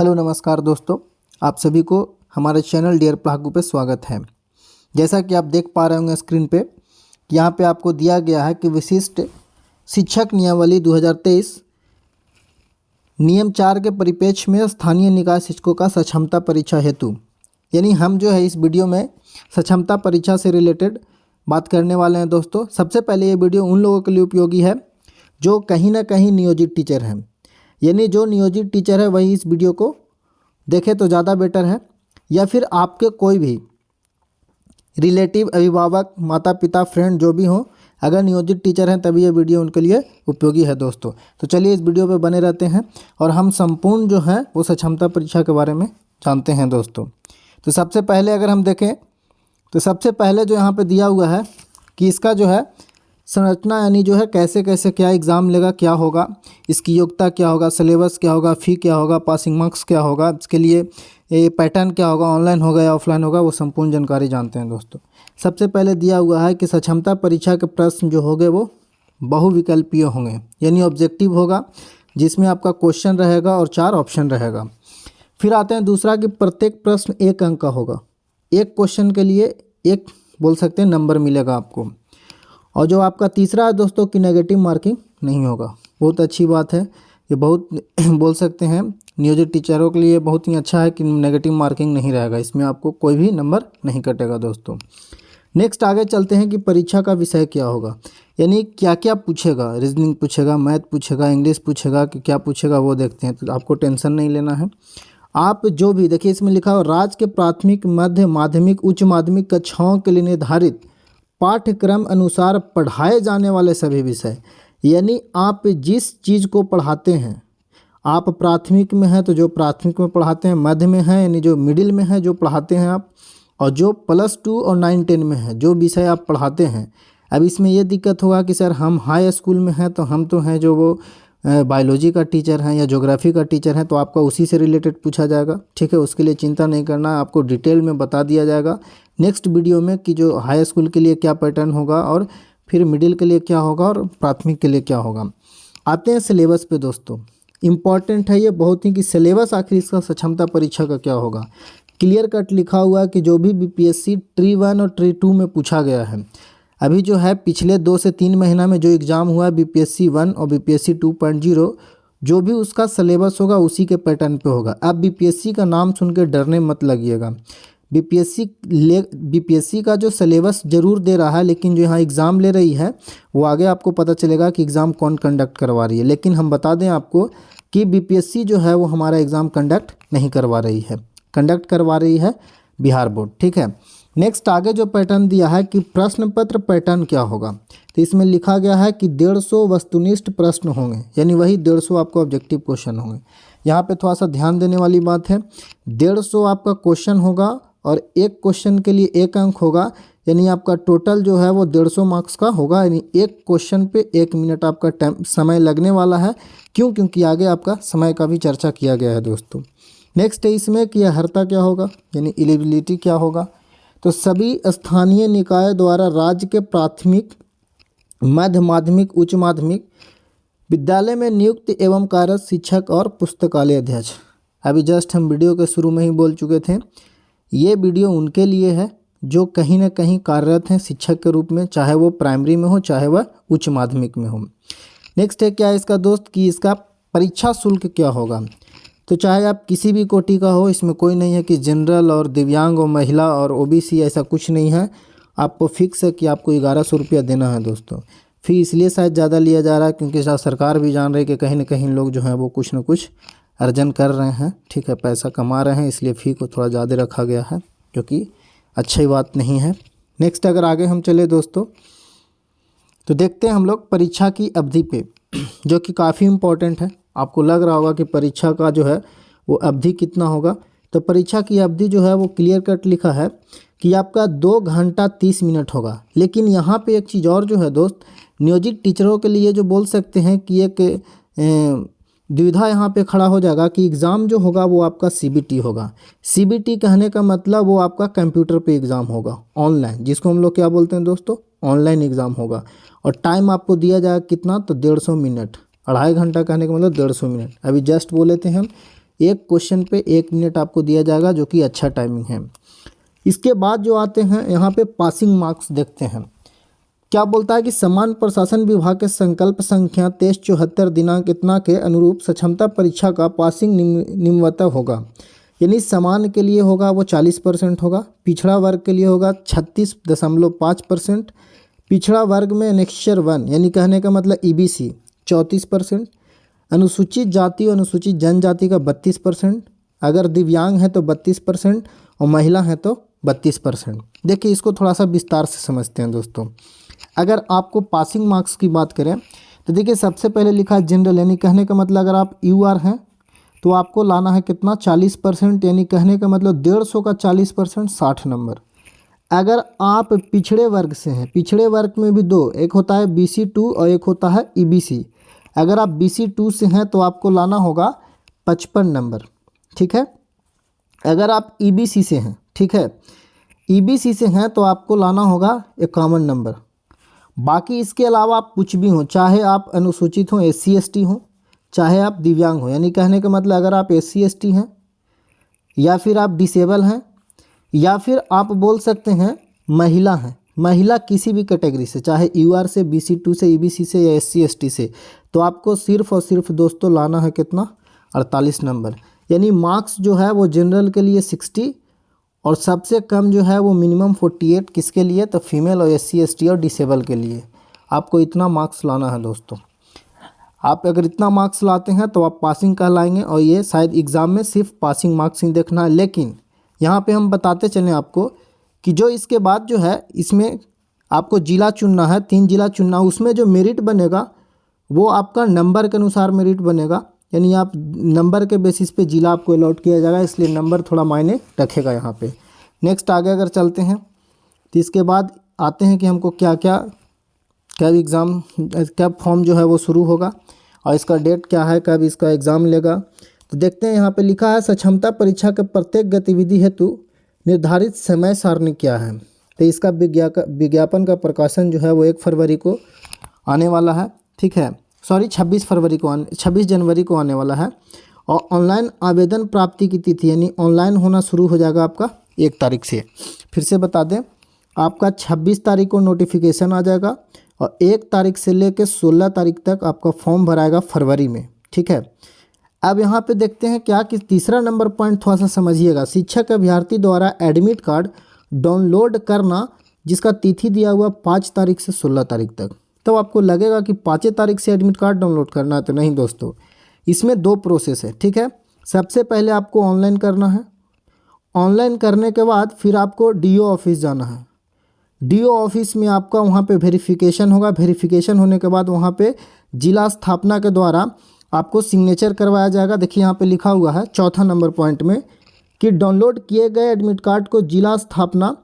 Hello नमस्कार दोस्तों, आप सभी को हमारे चैनल डियर पढ़ाकू पे स्वागत है। जैसा कि आप देख पा रहे होंगे स्क्रीन पे, यहाँ पे आपको दिया गया है कि विशिष्ट शिक्षक नियमावली 2023 नियम 4 के परिप्रेक्ष्य में स्थानीय निकाय शिक्षकों का सक्षमता परीक्षा हेतु, यानी हम जो है इस वीडियो में सक्षमता परीक्षा से रिलेटेड बात करने वाले हैं दोस्तों। सबसे पहले ये वीडियो उन लोगों के लिए उपयोगी है जो कहीं ना कहीं नियोजित टीचर हैं, यानी जो नियोजित टीचर है वही इस वीडियो को देखे तो ज़्यादा बेटर है, या फिर आपके कोई भी रिलेटिव, अभिभावक, माता पिता, फ्रेंड जो भी हो, अगर नियोजित टीचर हैं तभी ये वीडियो उनके लिए उपयोगी है दोस्तों। तो चलिए इस वीडियो पे बने रहते हैं और हम संपूर्ण जो है वो सक्षमता परीक्षा के बारे में जानते हैं दोस्तों। तो सबसे पहले अगर हम देखें तो सबसे पहले जो यहाँ पे दिया हुआ है कि इसका जो है संरचना, यानी जो है कैसे कैसे क्या एग्ज़ाम लेगा, क्या होगा, इसकी योग्यता क्या होगा, सिलेबस क्या होगा, फ़ी क्या होगा, पासिंग मार्क्स क्या होगा, इसके लिए ये पैटर्न क्या होगा, ऑनलाइन होगा या ऑफलाइन होगा, वो संपूर्ण जानकारी जानते हैं दोस्तों। सबसे पहले दिया हुआ है कि सक्षमता परीक्षा के प्रश्न जो होंगे वो बहुविकल्पीय होंगे, यानी ऑब्जेक्टिव होगा जिसमें आपका क्वेश्चन रहेगा और 4 ऑप्शन रहेगा। फिर आते हैं दूसरा कि प्रत्येक प्रश्न 1 अंक का होगा, एक क्वेश्चन के लिए 1 बोल सकते हैं नंबर मिलेगा आपको। और जो आपका तीसरा है दोस्तों कि नेगेटिव मार्किंग नहीं होगा। बहुत अच्छी बात है, ये बहुत बोल सकते हैं नियोजित टीचरों के लिए बहुत ही अच्छा है कि नेगेटिव मार्किंग नहीं रहेगा, इसमें आपको कोई भी नंबर नहीं कटेगा दोस्तों। नेक्स्ट आगे चलते हैं कि परीक्षा का विषय क्या होगा, यानी क्या क्या पूछेगा, रीजनिंग पूछेगा, मैथ पूछेगा, इंग्लिश पूछेगा कि क्या पूछेगा वो देखते हैं। तो आपको टेंशन नहीं लेना है। आप जो भी देखिए इसमें लिखा हो राज्य के प्राथमिक, मध्य माध्यमिक, उच्च माध्यमिक कक्षाओं के लिए निर्धारित पाठ्यक्रम अनुसार पढ़ाए जाने वाले सभी विषय, यानी आप जिस चीज़ को पढ़ाते हैं, आप प्राथमिक में हैं तो जो प्राथमिक में पढ़ाते हैं, मध्य में है यानी जो मिडिल में है जो पढ़ाते हैं आप, और जो +2 और 9-10 में है जो विषय आप पढ़ाते हैं। अब इसमें ये दिक्कत होगा कि सर हम हाई स्कूल में हैं तो हम तो हैं जो वो बायोलॉजी का टीचर हैं या ज्योग्राफी का टीचर हैं, तो आपका उसी से रिलेटेड पूछा जाएगा। ठीक है, उसके लिए चिंता नहीं करना, आपको डिटेल में बता दिया जाएगा नेक्स्ट वीडियो में कि जो हाई स्कूल के लिए क्या पैटर्न होगा और फिर मिडिल के लिए क्या होगा और प्राथमिक के लिए क्या होगा। आते हैं सिलेबस पे दोस्तों, इम्पॉर्टेंट है ये बहुत ही कि सिलेबस आखिर इसका सक्षमता परीक्षा का क्या होगा। क्लियर कट लिखा हुआ है कि जो भी बीपीएससी ट्री 1 और ट्री 2 में पूछा गया है, अभी जो है पिछले 2 से 3 महीना में जो एग्ज़ाम हुआ है बीपीएससी 1 और बीपीएससी 2.0, जो भी उसका सिलेबस होगा उसी के पैटर्न पे होगा। अब बीपीएससी का नाम सुन के डरने मत लगिएगा। बीपीएससी का जो सिलेबस ज़रूर दे रहा है, लेकिन जो यहाँ एग्ज़ाम ले रही है वो आगे आपको पता चलेगा कि एग्ज़ाम कौन कंडक्ट करवा रही है। लेकिन हम बता दें आपको कि बीपीएससी जो है वो हमारा एग्ज़ाम कंडक्ट नहीं करवा रही है, कंडक्ट करवा रही है बिहार बोर्ड। ठीक है, नेक्स्ट आगे जो पैटर्न दिया है कि प्रश्न पत्र पैटर्न क्या होगा, तो इसमें लिखा गया है कि 150 वस्तुनिष्ठ प्रश्न होंगे, यानी वही 150 आपको ऑब्जेक्टिव क्वेश्चन होंगे। यहाँ पे थोड़ा सा ध्यान देने वाली बात है, 150 आपका क्वेश्चन होगा और एक क्वेश्चन के लिए 1 अंक होगा, यानी आपका टोटल जो है वो 150 मार्क्स का होगा, यानी एक क्वेश्चन पे 1 मिनट आपका टाइम समय लगने वाला है। क्यों? क्योंकि आगे आपका समय का भी चर्चा किया गया है दोस्तों। नेक्स्ट है इसमें कि अर्हता क्या होगा, यानी एलिजिबिलिटी क्या होगा। तो सभी स्थानीय निकाय द्वारा राज्य के प्राथमिक, मध्य माध्यमिक, उच्च माध्यमिक विद्यालय में नियुक्त एवं कार्यरत शिक्षक और पुस्तकालय अध्यक्ष। अभी जस्ट हम वीडियो के शुरू में ही बोल चुके थे, ये वीडियो उनके लिए है जो कहीं ना कहीं कार्यरत हैं शिक्षक के रूप में, चाहे वो प्राइमरी में हो चाहे वह उच्च माध्यमिक में हो। नेक्स्ट है क्या इसका दोस्त कि इसका परीक्षा शुल्क क्या होगा। तो चाहे आप किसी भी कोटि का हो, इसमें कोई नहीं है कि जनरल और दिव्यांग और महिला और ओबीसी, ऐसा कुछ नहीं है। आपको फिक्स है कि आपको 1100 रुपया देना है दोस्तों। फी इसलिए शायद ज़्यादा लिया जा रहा है क्योंकि शायद सरकार भी जान रही है कि कहीं ना कहीं लोग जो हैं वो कुछ ना कुछ अर्जन कर रहे हैं, ठीक है, पैसा कमा रहे हैं, इसलिए फ़ी को थोड़ा ज़्यादा रखा गया है, जो कि अच्छी बात नहीं है। नेक्स्ट अगर आगे हम चले दोस्तों तो देखते हैं हम लोग परीक्षा की अवधि पे, जो कि काफ़ी इम्पोर्टेंट है। आपको लग रहा होगा कि परीक्षा का जो है वो अवधि कितना होगा, तो परीक्षा की अवधि जो है वो क्लियर कट लिखा है कि आपका 2 घंटा 30 मिनट होगा। लेकिन यहाँ पे एक चीज़ और जो है दोस्त, नियोजित टीचरों के लिए जो बोल सकते हैं कि एक दुविधा यहाँ पे खड़ा हो जाएगा कि एग्ज़ाम जो होगा वो आपका सीबीटी होगा। सीबीटी कहने का मतलब वो आपका कंप्यूटर पे एग्ज़ाम होगा, ऑनलाइन, जिसको हम लोग क्या बोलते हैं दोस्तों, ऑनलाइन एग्ज़ाम होगा। और टाइम आपको दिया जाएगा कितना, तो 150 मिनट, 2.5 घंटा कहने का मतलब 150 मिनट। अभी जस्ट बोले थे हम एक क्वेश्चन पे 1 मिनट आपको दिया जाएगा, जो कि अच्छा टाइमिंग है। इसके बाद जो आते हैं यहाँ पे पासिंग मार्क्स देखते हैं। क्या बोलता है कि समान प्रशासन विभाग के संकल्प संख्या 2374 दिनांक इतना के अनुरूप सक्षमता परीक्षा का पासिंग निम्नतः होगा। यानी समान के लिए होगा वो 40% होगा, पिछड़ा वर्ग के लिए होगा 36.5%, पिछड़ा वर्ग में नेक्स्चर 1 यानी कहने का मतलब ईबीसी 34%, अनुसूचित जाति और अनुसूचित जनजाति का 32%, अगर दिव्यांग है तो 32% और महिला है तो 32%। देखिए इसको थोड़ा सा विस्तार से समझते हैं दोस्तों। अगर आपको पासिंग मार्क्स की बात करें तो देखिए सबसे पहले लिखा है जनरल, यानी कहने का मतलब अगर आप यूआर हैं तो आपको लाना है कितना 40%, यानी कहने का मतलब 150 का 40% 60 नंबर। अगर आप पिछड़े वर्ग से हैं, पिछड़े वर्ग में भी दो, एक होता है BC2 और एक होता है EBC। अगर आप BC2 से हैं तो आपको लाना होगा 55 नंबर, ठीक है। अगर आप EBC से हैं, ठीक है, EBC से हैं तो आपको लाना होगा 51 नंबर। बाकी इसके अलावा आप कुछ भी हों, चाहे आप अनुसूचित हों, SC ST हों, चाहे आप दिव्यांग हो, यानी कहने का मतलब अगर आप SC ST हैं या फिर आप डिसेबल हैं या फिर आप बोल सकते हैं महिला हैं, महिला किसी भी कैटेगरी से, चाहे UR से, BC2 से, EBC से या SC ST से, तो आपको सिर्फ और सिर्फ दोस्तों लाना है कितना 48 नंबर। यानी मार्क्स जो है वो जनरल के लिए 60 और सबसे कम जो है वो मिनिमम 48 किसके लिए, तो फीमेल और SC ST और डिसेबल के लिए। आपको इतना मार्क्स लाना है दोस्तों। आप अगर इतना मार्क्स लाते हैं तो आप पासिंग कहलाएंगे, और ये शायद एग्ज़ाम में सिर्फ पासिंग मार्क्स ही देखना है। लेकिन यहाँ पे हम बताते चलें आपको कि जो इसके बाद जो है इसमें आपको ज़िला चुनना है, 3 ज़िला चुनना, उसमें जो मेरिट बनेगा वो आपका नंबर के अनुसार मेरिट बनेगा। यानी आप नंबर के बेसिस पे ज़िला आपको अलॉट किया जाएगा, इसलिए नंबर थोड़ा मायने रखेगा यहाँ पे। नेक्स्ट आगे अगर चलते हैं तो इसके बाद आते हैं कि हमको क्या क्या कब एग्ज़ाम, कब फॉर्म जो है वो शुरू होगा और इसका डेट क्या है, कब इसका एग्ज़ाम लेगा। तो देखते हैं यहाँ पे लिखा है सक्षमता परीक्षा के प्रत्येक गतिविधि हेतु निर्धारित समय सारणी क्या है। तो इसका विज्ञापन का प्रकाशन जो है वो 1 फरवरी को आने वाला है, ठीक है, सॉरी 26 जनवरी को आने वाला है। और ऑनलाइन आवेदन प्राप्ति की तिथि यानी ऑनलाइन होना शुरू हो जाएगा आपका 1 तारीख से। फिर से बता दें, आपका 26 तारीख को नोटिफिकेशन आ जाएगा और 1 तारीख से लेकर 16 तारीख तक आपका फॉर्म भराएगा फरवरी में, ठीक है। अब यहाँ पे देखते हैं क्या कि तीसरा नंबर पॉइंट थोड़ा सा समझिएगा। शिक्षक अभ्यर्थी द्वारा एडमिट कार्ड डाउनलोड करना जिसका तिथि दिया हुआ 5 तारीख से 16 तारीख तक। तो आपको लगेगा कि 5 तारीख से एडमिट कार्ड डाउनलोड करना है, तो नहीं दोस्तों, इसमें 2 प्रोसेस है, ठीक है। सबसे पहले आपको ऑनलाइन करना है, ऑनलाइन करने के बाद फिर आपको DO ऑफिस जाना है। DO ऑफिस में आपका वहाँ पे वेरिफिकेशन होगा, वेरिफिकेशन होने के बाद वहाँ पे जिला स्थापना के द्वारा आपको सिग्नेचर करवाया जाएगा। देखिए यहाँ पे लिखा हुआ है चौथा नंबर पॉइंट में कि डाउनलोड किए गए एडमिट कार्ड को जिला स्थापना,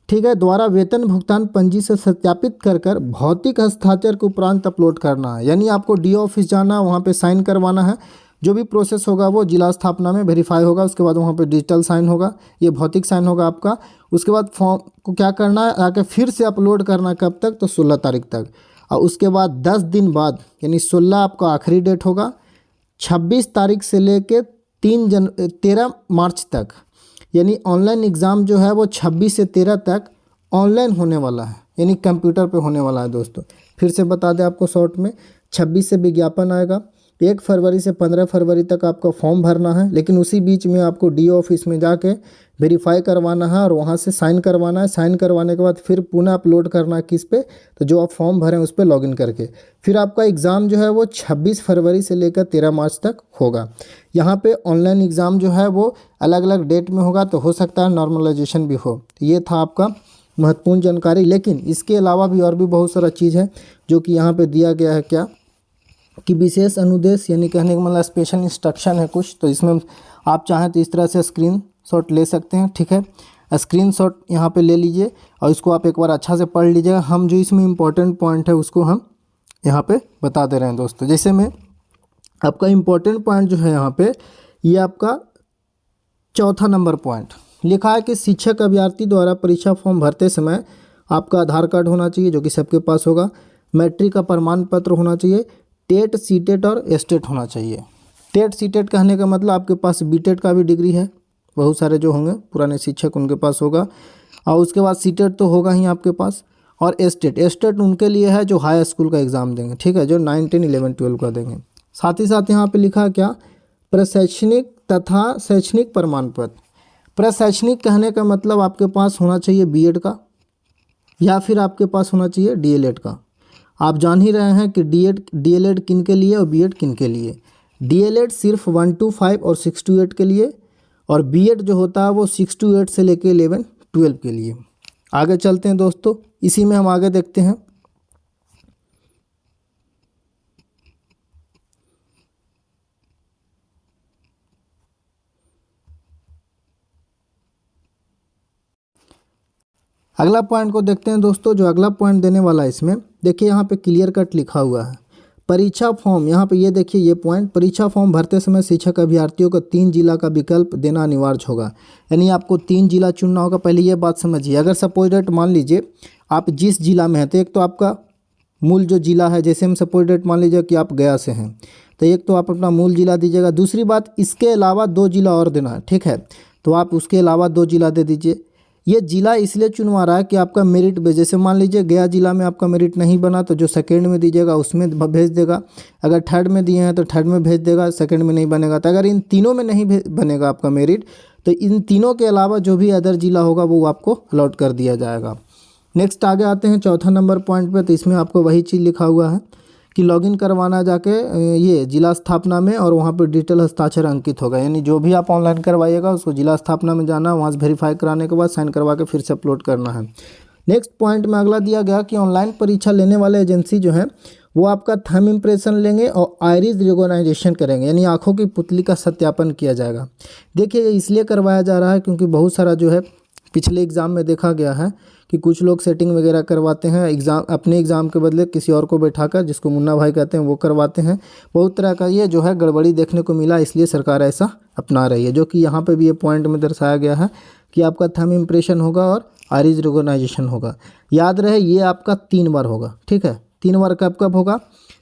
ठीक है, द्वारा वेतन भुगतान पंजी से सत्यापित कर भौतिक हस्ताक्षर के उपरांत अपलोड करना है। यानी आपको DO ऑफिस जाना है, वहाँ पे साइन करवाना है। जो भी प्रोसेस होगा वो जिला स्थापना में वेरीफाई होगा, उसके बाद वहाँ पे डिजिटल साइन होगा, ये भौतिक साइन होगा आपका। उसके बाद फॉर्म को क्या करना है, आके फिर से अपलोड करना है, कब तक, तो 16 तारीख तक। और उसके बाद 10 दिन बाद यानी 16 आपका आखिरी डेट होगा, 26 तारीख से लेके 13 मार्च तक, यानी ऑनलाइन एग्ज़ाम जो है वो 26 से 13 तक ऑनलाइन होने वाला है, यानी कंप्यूटर पे होने वाला है दोस्तों। फिर से बता दें आपको शॉर्ट में, 26 से विज्ञापन आएगा, 1 फरवरी से 15 फरवरी तक आपका फॉर्म भरना है। लेकिन उसी बीच में आपको DO ऑफिस में जाके वेरीफाई करवाना है और वहाँ से साइन करवाना है। साइन करवाने के बाद फिर पुनः अपलोड करना है किस पे, तो जो आप फॉर्म भरें उस पर लॉगिन करके। फिर आपका एग्ज़ाम जो है वो 26 फरवरी से लेकर 13 मार्च तक होगा। यहाँ पे ऑनलाइन एग्ज़ाम जो है वो अलग अलग डेट में होगा, तो हो सकता है नॉर्मलाइजेशन भी हो। ये था आपका महत्वपूर्ण जानकारी। लेकिन इसके अलावा भी और भी बहुत सारा चीज़ है जो कि यहाँ पर दिया गया है, क्या कि विशेष अनुदेश यानी कहने का मतलब स्पेशल इंस्ट्रक्शन है कुछ, तो इसमें आप चाहें तो इस तरह से स्क्रीनशॉट ले सकते हैं, ठीक है। स्क्रीनशॉट यहाँ पे ले लीजिए और इसको आप एक बार अच्छा से पढ़ लीजिएगा। हम जो इसमें इम्पोर्टेंट पॉइंट है उसको हम यहाँ पे बता दे रहे हैं दोस्तों। जैसे में आपका इम्पोर्टेंट पॉइंट जो है यहाँ पे, ये आपका चौथा नंबर पॉइंट लिखा है कि शिक्षक अभ्यर्थी द्वारा परीक्षा फॉर्म भरते समय आपका आधार कार्ड होना चाहिए, जो कि सबके पास होगा, मैट्रिक का प्रमाण पत्र होना चाहिए, टेट, सीटेट और एस्टेट होना चाहिए। टेट सीटेट कहने का मतलब आपके पास बीटेट का भी डिग्री है, बहुत सारे जो होंगे पुराने शिक्षक उनके पास होगा। और उसके बाद सीटेट तो होगा ही आपके पास। और एस्टेट, एस्टेट उनके लिए है जो हाई स्कूल का एग्ज़ाम देंगे, ठीक है, जो 9, 10, 11, 12 का देंगे। साथ ही साथ यहाँ पे लिखा क्या, प्रशैक्षणिक तथा शैक्षणिक प्रमाण पत्र। प्रशैक्षणिक कहने का मतलब आपके पास होना चाहिए बीएड का, या फिर आपके पास होना चाहिए डीएलएड का। आप जान ही रहे हैं कि डीएलएड किन के लिए और बीएड किन के लिए। डीएलएड सिर्फ 1 to 5 और 6 to 8 के लिए, और बीएड जो होता है वो 6 to 8 से लेके 11, 12 के लिए। आगे चलते हैं दोस्तों, इसी में हम आगे देखते हैं। अगला पॉइंट को देखते हैं दोस्तों। जो अगला पॉइंट देने वाला है इसमें देखिए, यहाँ पे क्लियर कट लिखा हुआ है परीक्षा फॉर्म। यहाँ पे ये देखिए ये पॉइंट, परीक्षा फॉर्म भरते समय शिक्षक अभ्यर्थियों को 3 जिला का विकल्प देना अनिवार्य होगा। यानी आपको 3 जिला चुनना होगा। पहले ये बात समझिए, अगर सपोज डेट मान लीजिए आप जिस जिला में हैं, तो एक तो आपका मूल जो जिला है, जैसे हम सपोज डेट मान लीजिए कि आप गया से हैं, तो एक तो आप अपना मूल जिला दीजिएगा। दूसरी बात, इसके अलावा 2 जिला और देना है, ठीक है, तो आप उसके अलावा 2 जिला दे दीजिए। ये जिला इसलिए चुनवा रहा है कि आपका मेरिट बेस, जैसे मान लीजिए गया जिला में आपका मेरिट नहीं बना तो जो सेकंड में दीजिएगा उसमें भेज देगा। अगर थर्ड में दिए हैं तो थर्ड में भेज देगा, सेकंड में नहीं बनेगा। तो अगर इन तीनों में नहीं बनेगा आपका मेरिट, तो इन तीनों के अलावा जो भी अदर जिला होगा वो आपको अलॉट कर दिया जाएगा। नेक्स्ट आगे आते हैं चौथा नंबर पॉइंट पे। तो इसमें आपको वही चीज़ लिखा हुआ है कि लॉगिन करवाना जाके ये जिला स्थापना में, और वहाँ पे डिजिटल हस्ताक्षर अंकित होगा। यानी जो भी आप ऑनलाइन करवाइएगा उसको जिला स्थापना में जाना, वहाँ से वेरीफाई कराने के बाद साइन करवा के फिर से अपलोड करना है। नेक्स्ट पॉइंट में अगला दिया गया कि ऑनलाइन परीक्षा लेने वाले एजेंसी जो है वो आपका थंब इम्प्रेशन लेंगे और आइरिस रिकॉग्नाइजेशन करेंगे, यानी आँखों की पुतली का सत्यापन किया जाएगा। देखिए ये इसलिए करवाया जा रहा है क्योंकि बहुत सारा जो है पिछले एग्ज़ाम में देखा गया है कि कुछ लोग सेटिंग वगैरह करवाते हैं, एग्ज़ाम अपने एग्ज़ाम के बदले किसी और को बैठाकर, जिसको मुन्ना भाई कहते हैं, वो करवाते हैं। बहुत तरह का ये जो है गड़बड़ी देखने को मिला, इसलिए सरकार ऐसा अपना रही है। जो कि यहाँ पे भी ये पॉइंट में दर्शाया गया है कि आपका थंब इम्प्रेशन होगा और आइरिस रिकॉग्नाइजेशन होगा। याद रहे ये आपका 3 बार होगा, ठीक है। 3 बार कब कब होगा,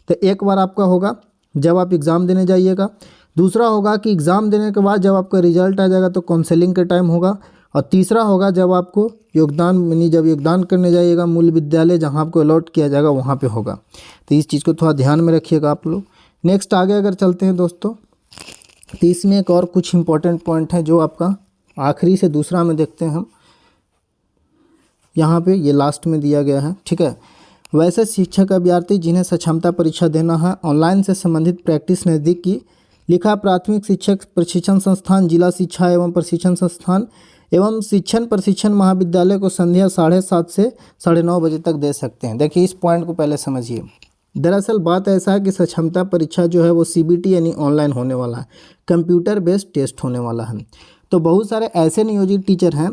तो एक बार आपका होगा जब आप एग्ज़ाम देने जाइएगा, दूसरा होगा कि एग्ज़ाम देने के बाद जब आपका रिजल्ट आ जाएगा तो काउंसलिंग के टाइम होगा, और तीसरा होगा जब आपको जब योगदान करने जाइएगा मूल विद्यालय जहां आपको अलॉट किया जाएगा वहां पे होगा। तो इस चीज़ को थोड़ा ध्यान में रखिएगा आप लोग। नेक्स्ट आगे अगर चलते हैं दोस्तों, तो इसमें एक और कुछ इंपॉर्टेंट पॉइंट है जो आपका आखिरी से दूसरा में देखते हैं हम। यहाँ पे ये लास्ट में दिया गया है, ठीक है। वैसे शिक्षक अभ्यर्थी जिन्हें सक्षमता परीक्षा देना है, ऑनलाइन से संबंधित प्रैक्टिस नज़दीक की लिखा प्राथमिक शिक्षक प्रशिक्षण संस्थान, जिला शिक्षा एवं प्रशिक्षण संस्थान एवं शिक्षण प्रशिक्षण महाविद्यालय को संध्या 7:30 से 9:30 बजे तक दे सकते हैं। देखिए इस पॉइंट को पहले समझिए। दरअसल बात ऐसा है कि सक्षमता परीक्षा जो है वो सीबीटी यानी ऑनलाइन होने वाला है, कंप्यूटर बेस्ड टेस्ट होने वाला है। तो बहुत सारे ऐसे नियोजित टीचर हैं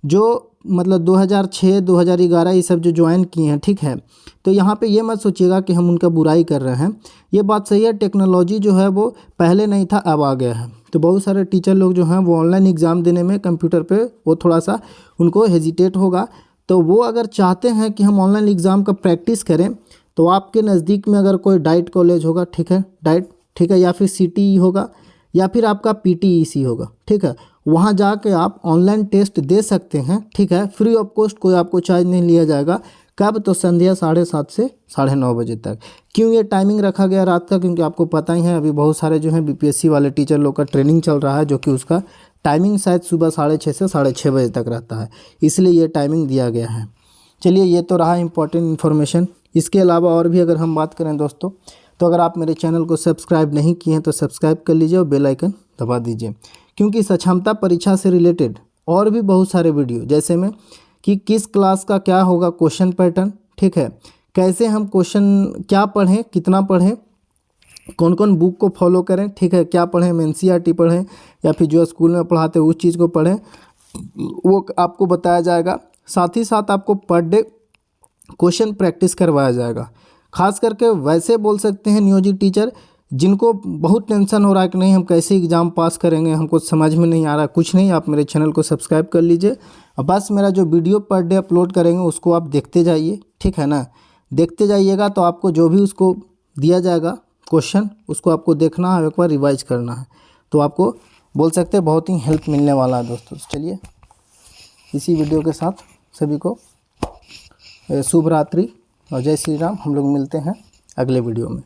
जो मतलब 2006, 2011 ये सब जो ज्वाइन किए हैं, ठीक है। तो यहाँ पे ये मत सोचिएगा कि हम उनका बुराई कर रहे हैं, ये बात सही है। टेक्नोलॉजी जो है वो पहले नहीं था, अब आ गया है। तो बहुत सारे टीचर लोग जो हैं वो ऑनलाइन एग्ज़ाम देने में कंप्यूटर पे वो थोड़ा सा उनको हेजिटेट होगा। तो वो अगर चाहते हैं कि हम ऑनलाइन एग्ज़ाम का प्रैक्टिस करें, तो आपके नज़दीक में अगर कोई डाइट कॉलेज होगा, ठीक है, डाइट, ठीक है, या फिर सीटीई होगा, या फिर आपका पीटीईसी होगा, ठीक है, वहाँ जाके आप ऑनलाइन टेस्ट दे सकते हैं, ठीक है, फ्री ऑफ कॉस्ट, कोई आपको चार्ज नहीं लिया जाएगा। कब, तो संध्या 7:30 से 9:30 बजे तक। क्यों ये टाइमिंग रखा गया रात का, क्योंकि आपको पता ही है अभी बहुत सारे जो हैं बीपीएससी वाले टीचर लोग का ट्रेनिंग चल रहा है, जो कि उसका टाइमिंग शायद सुबह 6:30 से 6:30 बजे तक रहता है, इसलिए ये टाइमिंग दिया गया है। चलिए ये तो रहा इंपॉर्टेंट इन्फॉर्मेशन। इसके अलावा और भी अगर हम बात करें दोस्तों, तो अगर आप मेरे चैनल को सब्सक्राइब नहीं किए हैं तो सब्सक्राइब कर लीजिए और बेल आइकन दबा दीजिए, क्योंकि सक्षमता परीक्षा से रिलेटेड और भी बहुत सारे वीडियो, जैसे में कि किस क्लास का क्या होगा क्वेश्चन पैटर्न, ठीक है, कैसे हम क्वेश्चन क्या पढ़ें, कितना पढ़ें, कौन कौन बुक को फॉलो करें, ठीक है, क्या पढ़ें, एनसीईआरटी पढ़ें या फिर जो स्कूल में पढ़ाते हैं उस चीज़ को पढ़ें, वो आपको बताया जाएगा। साथ ही साथ आपको पर डे क्वेश्चन प्रैक्टिस करवाया जाएगा। खास करके वैसे बोल सकते हैं नियोजित टीचर जिनको बहुत टेंशन हो रहा है कि नहीं हम कैसे एग्ज़ाम पास करेंगे, हमको समझ में नहीं आ रहा, कुछ नहीं, आप मेरे चैनल को सब्सक्राइब कर लीजिए और बस मेरा जो वीडियो पर डे अपलोड करेंगे उसको आप देखते जाइए, ठीक है ना। देखते जाइएगा तो आपको जो भी उसको दिया जाएगा क्वेश्चन, उसको आपको देखना है, एक बार रिवाइज करना है, तो आपको बोल सकते हैं बहुत ही हेल्प मिलने वाला है दोस्तों। चलिए इसी वीडियो के साथ सभी को शुभ रात्रि और जय श्री राम। हम लोग मिलते हैं अगले वीडियो में।